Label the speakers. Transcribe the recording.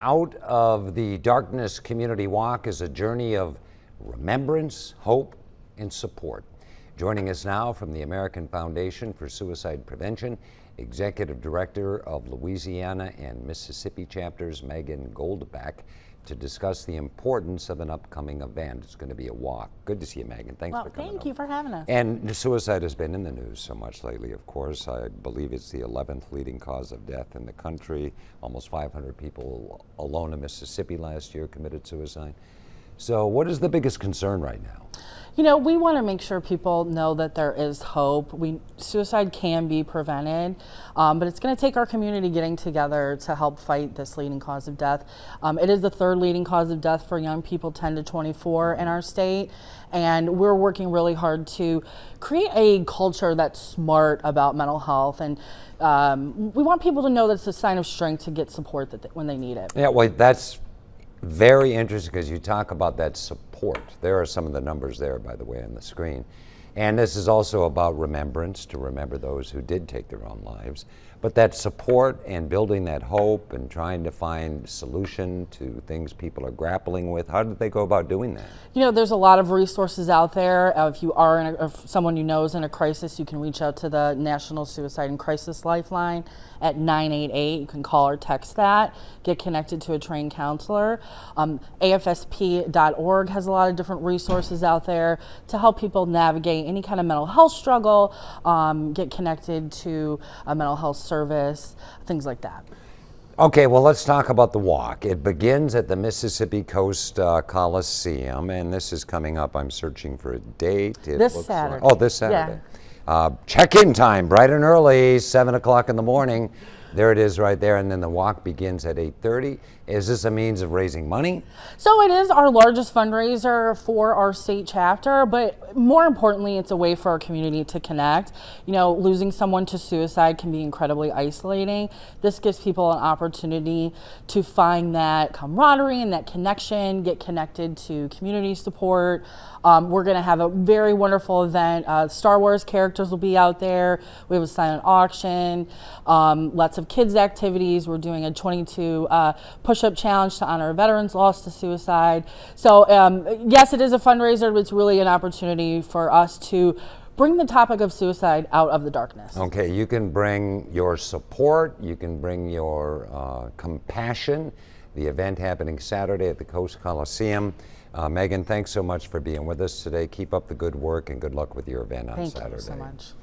Speaker 1: Out of the Darkness Community Walk is a journey of remembrance, hope, and support. Joining us now from the American Foundation for Suicide Prevention, Executive Director of Louisiana and Mississippi chapters, Meghan Goldbeck, to discuss the importance of an upcoming event. It's going to be a walk. Good to see you, Meghan. Thanks for coming.
Speaker 2: Thank you for having us.
Speaker 1: And suicide has been in the news so much lately, of course. I believe it's the 11th leading cause of death in the country. Almost 500 people alone in Mississippi last year committed suicide. So what is the biggest concern right now?
Speaker 2: You know, we want to make sure people know that there is hope. Suicide can be prevented, but it's going to take our community getting together to help fight this leading cause of death. It is the third leading cause of death for young people 10 to 24 in our state, and we're working really hard to create a culture that's smart about mental health, and we want people to know that it's a sign of strength to get support when they need it.
Speaker 1: Yeah, well, that's very interesting because you talk about that support. There are some of the numbers there, by the way, on the screen. And this is also about remembrance, to remember those who did take their own lives. But that support and building that hope and trying to find solution to things people are grappling with, how did they go about doing that?
Speaker 2: You know, there's a lot of resources out there. If you are if someone you know is in a crisis, you can reach out to the National Suicide and Crisis Lifeline at 988. You can call or text that, get connected to a trained counselor. AFSP.org has a lot of different resources out there to help people navigate any kind of mental health struggle, get connected to a mental health service, things like that.
Speaker 1: Okay, well, let's talk about the walk. It begins at the Mississippi Coast Coliseum, and this is coming up. I'm searching for a date.
Speaker 2: This Saturday.
Speaker 1: Oh, this Saturday. Yeah. Check-in time, bright and early, 7 o'clock in the morning. There it is right there, and then the walk begins at 8:30. Is this a means of raising money?
Speaker 2: So it is our largest fundraiser for our state chapter, but more importantly, it's a way for our community to connect. You know, losing someone to suicide can be incredibly isolating. This gives people an opportunity to find that camaraderie and that connection, get connected to community support. We're going to have a very wonderful event. Star Wars characters will be out there. We have a silent auction, lots of kids activities. We're doing a 22 push-up challenge to honor veterans lost to suicide. So yes, it is a fundraiser, but it's really an opportunity for us to bring the topic of suicide out of the darkness.
Speaker 1: Okay, you can bring your support, you can bring your compassion. The event happening Saturday at the Coast Coliseum. Meghan, thanks so much for being with us today. Keep up the good work and good luck with your event on Saturday.
Speaker 2: Thank you so much.